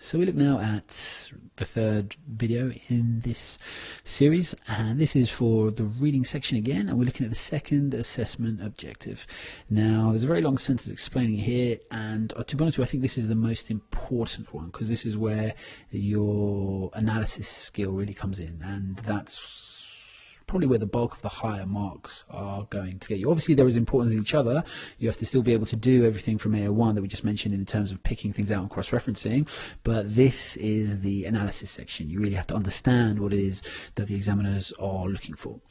So we look now at the third video in this series, and this is for the reading section again, and we're looking at the second assessment objective. Now there's a very long sentence explaining it here, and to be honest with you, I think this is the most important one because this is where your analysis skill really comes in, and that's probably where the bulk of the higher marks are going to get you. Obviously there is importance in each other. You have to still be able to do everything from AO1 that we just mentioned in terms of picking things out and cross-referencing, but this is the analysis section. You really have to understand what it is that the examiners are looking for.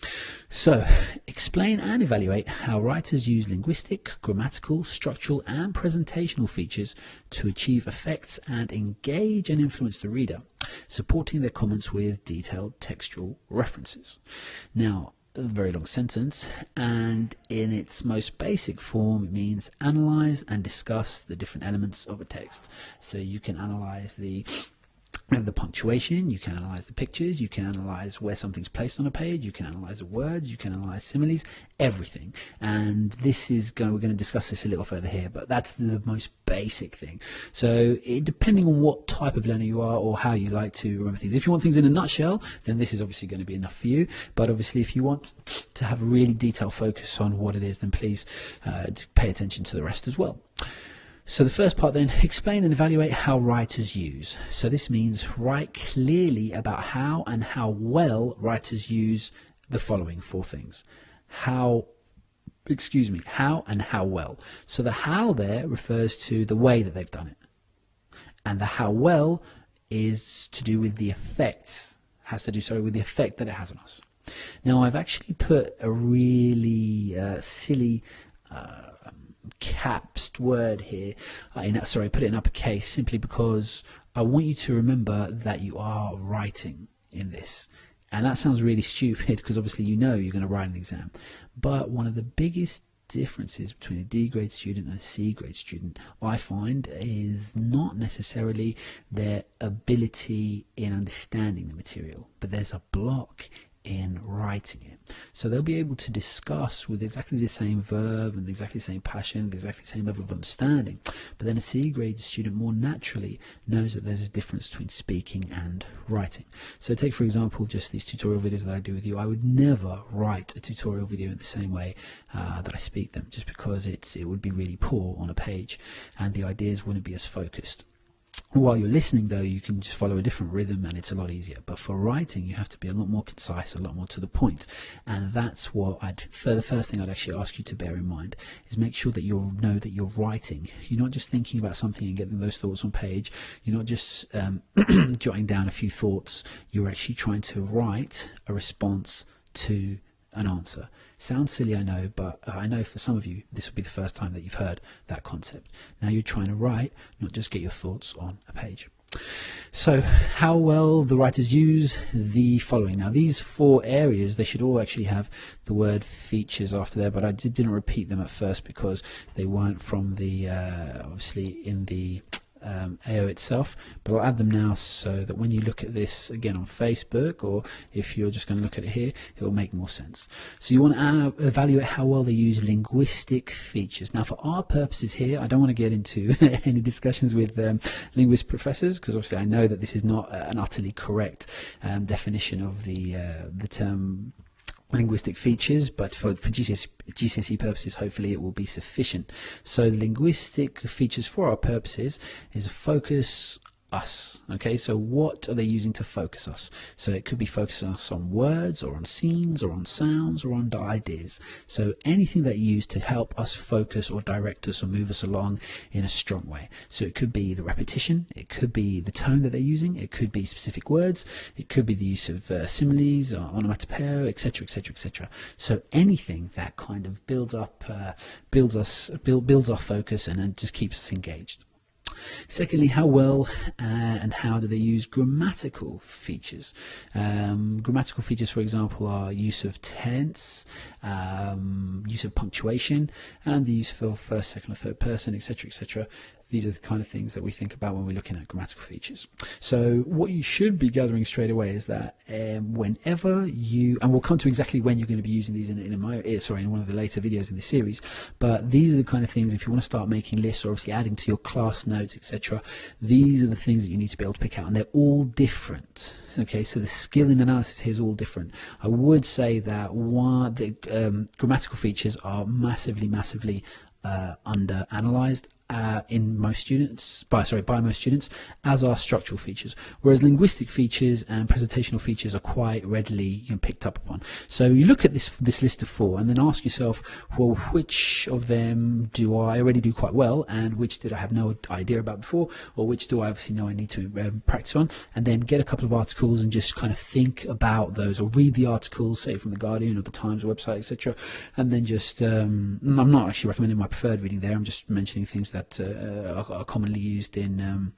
So explain and evaluate how writers use linguistic, grammatical, structural and presentational features to achieve effects and engage and influence the reader, supporting their comments with detailed textual references. Now, a very long sentence, and in its most basic form it means analyze and discuss the different elements of a text. So you can analyze the punctuation, you can analyze the pictures, you can analyze where something's placed on a page, you can analyze the words, you can analyze similes, everything. And this is we're going to discuss this a little further here, but that's the most basic thing. So depending on what type of learner you are or how you like to remember things, if you want things in a nutshell, then this is obviously going to be enough for you. But obviously if you want to have a really detailed focus on what it is, then please pay attention to the rest as well. So the first part then, explain and evaluate how writers use. So this means write clearly about how and how well writers use the following four things. How and how well. So the how there refers to the way that they've done it. And the how well is to do with the effect, with the effect that it has on us. Now I've actually put a really silly capsed word here, put it in uppercase simply because I want you to remember that you are writing in this. And that sounds really stupid because obviously you know you're going to write an exam. But one of the biggest differences between a D grade student and a C grade student, I find, is not necessarily their ability in understanding the material, but there's a block in writing it. So they'll be able to discuss with exactly the same verb and exactly the same passion, exactly the same level of understanding, but then a C grade student more naturally knows that there's a difference between speaking and writing. So take for example just these tutorial videos that I do with you. I would never write a tutorial video in the same way that I speak them, just because it would be really poor on a page and the ideas wouldn't be as focused. While you're listening though, you can just follow a different rhythm and it's a lot easier. But for writing, you have to be a lot more concise, a lot more to the point. And that's what the first thing I'd actually ask you to bear in mind is make sure that you know that you're writing. You're not just thinking about something and getting those thoughts on page. You're not just jotting down a few thoughts. You're actually trying to write a response to an answer. Sounds silly, I know, but I know for some of you this will be the first time that you've heard that concept. Now you're trying to write, not just get your thoughts on a page. So how well the writers use the following. Now these four areas, they should all actually have the word features after there, but I didn't repeat them at first because they weren't from the obviously in the AO itself, but I'll add them now so that when you look at this again on Facebook, or if you're just going to look at it here, it will make more sense. So you want to evaluate how well they use linguistic features. Now for our purposes here, I don't want to get into any discussions with linguist professors, because obviously I know that this is not an utterly correct definition of the term linguistic features, but for GCSE purposes hopefully it will be sufficient. So linguistic features for our purposes is focus us. Okay, so what are they using to focus us? So it could be focusing us on words or on scenes or on sounds or on ideas. So anything that you use to help us focus or direct us or move us along in a strong way. So it could be the repetition, it could be the tone that they're using, it could be specific words, it could be the use of similes or onomatopoeia, etc, etc, etc. So anything that kind of builds our focus and then just keeps us engaged. Secondly, how well and how do they use grammatical features? Grammatical features, for example, are use of tense, use of punctuation, and the use of first, second, or third person, etc., etc. These are the kind of things that we think about when we're looking at grammatical features. So what you should be gathering straight away is that whenever you, and we'll come to exactly when you're going to be using these in one of the later videos in this series, but these are the kind of things, if you want to start making lists or obviously adding to your class notes, etc., these are the things that you need to be able to pick out, and they're all different. Okay, so the skill in analysis here is all different. I would say that grammatical features are massively under analyzed in most students, by most students, as are structural features, whereas linguistic features and presentational features are quite readily picked up upon. So you look at this list of 4 and then ask yourself, well, which of them do I already do quite well, and which did I have no idea about before, or which do I obviously know I need to practice on, and then get a couple of articles and just kind of think about those, or read the articles, say from the Guardian or the Times website, etc., and then just I'm not actually recommending my preferred reading there, I'm just mentioning things that are commonly used in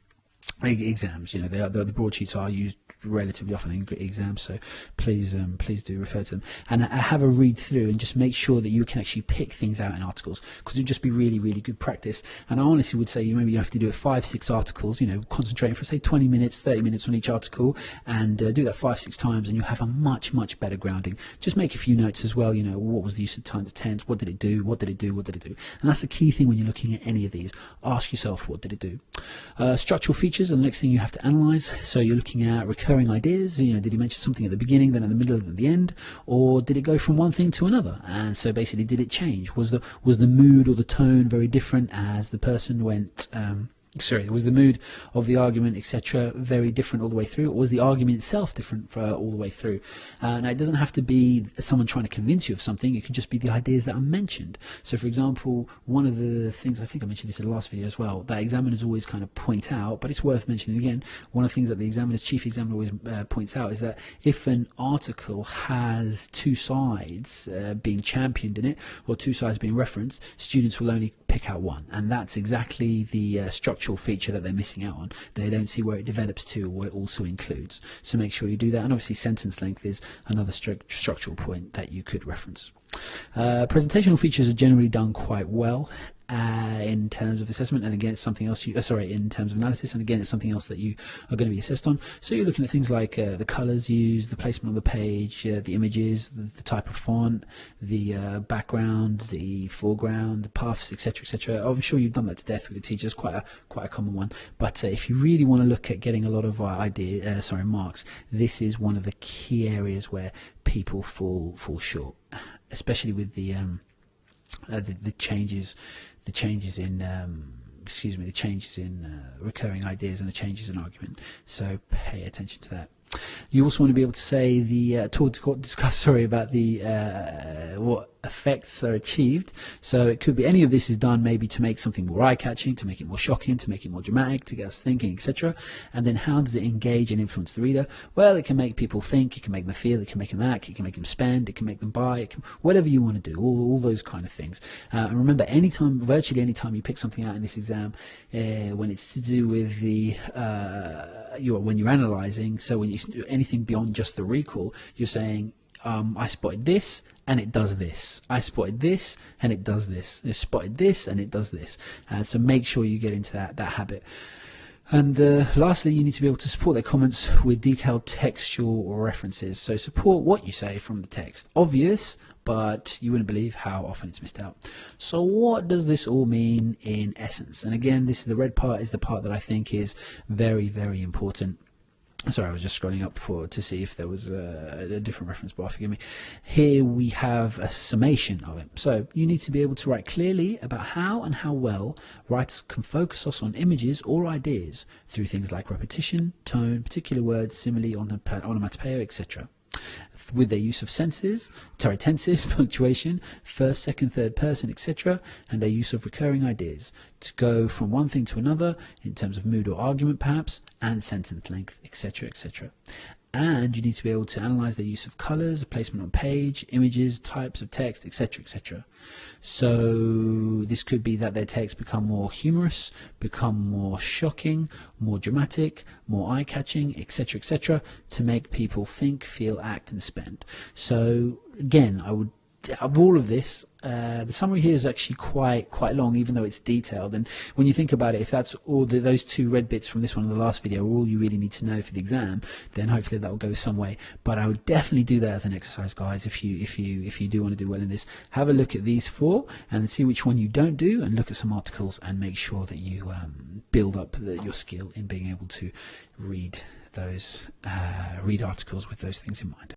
exams. You know, the broadsheets are used relatively often in exams, so please do refer to them and have a read through and just make sure that you can actually pick things out in articles, because it would just be really good practice. And I honestly would say maybe you have to do it 5-6 articles, you know, concentrating for say 20 minutes 30 minutes on each article, and do that 5-6 times, and you have a much better grounding. Just make a few notes as well, you know, what was the use of time to tense, what did it do, and that's the key thing when you're looking at any of these. Ask yourself, what did it do? Structural features are the next thing you have to analyze. So you're looking at recurring ideas. You know, did he mention something at the beginning, then at the middle, and at the end, or did it go from one thing to another? And so basically, did it change? Was the mood or the tone very different as the person went? Was the mood of the argument, etc., very different all the way through, or was the argument itself different for all the way through? Now, it doesn't have to be someone trying to convince you of something. It could just be the ideas that are mentioned. So, for example, one of the things, I think I mentioned this in the last video as well, that examiners always kind of point out, but it's worth mentioning again, one of the things that the chief examiner always points out is that if an article has 2 sides being championed in it, or 2 sides being referenced, students will only pick out one, and that's exactly the structural feature that they're missing out on. They don't see where it develops to or what it also includes. So make sure you do that. And obviously sentence length is another structural point that you could reference. Presentational features are generally done quite well in terms of assessment, and again it's something else in terms of analysis, and again it's something else that you are going to be assessed on. So you're looking at things like the colors used, the placement on the page, the images, the type of font, the background, the foreground, the puffs, etc. I'm sure you've done that to death with the teachers, quite a common one. But if you really want to look at getting a lot of marks, this is one of the key areas where people fall short, especially with the changes in recurring ideas and the changes in argument. So pay attention to that. You also want to be able to say discuss about the what effects are achieved. So it could be any of this is done maybe to make something more eye-catching, to make it more shocking, to make it more dramatic, to get us thinking, etc. And then how does it engage and influence the reader? Well, it can make people think, it can make them feel, it can make them act, it can make them spend, it can make them buy, whatever you want to do, all those kind of things. And remember, virtually any time you pick something out in this exam, when it's to do with the when you're analysing, so when you do anything beyond just the recall, you're saying, I spotted this and it does this. I spotted this and it does this. I spotted this and it does this. So make sure you get into that habit. And lastly, you need to be able to support their comments with detailed textual references. So support what you say from the text. Obvious, but you wouldn't believe how often it's missed out. So what does this all mean in essence? And again, the red part is the part that I think is very important. Sorry, I was just scrolling up to see if there was a different reference bar, forgive me. Here we have a summation of it. So you need to be able to write clearly about how and how well writers can focus us on images or ideas through things like repetition, tone, particular words, simile, onomatopoeia, etc. With their use of tenses, punctuation, first, second, third person, etc., and their use of recurring ideas to go from one thing to another in terms of mood or argument perhaps, and sentence length, etc. And you need to be able to analyze their use of colors, placement on page, images, types of text, etc. So this could be that their text become more humorous, become more shocking, more dramatic, more eye-catching, etc. to make people think, feel, act and spend. So again, I would of all of this, the summary here is actually quite long, even though it's detailed. And when you think about it, if that's all those two red bits from this one and the last video are all you really need to know for the exam, then hopefully that will go some way. But I would definitely do that as an exercise, guys. If you do want to do well in this, have a look at these 4 and then see which one you don't do, and look at some articles and make sure that you build up your skill in being able to read those read articles with those things in mind.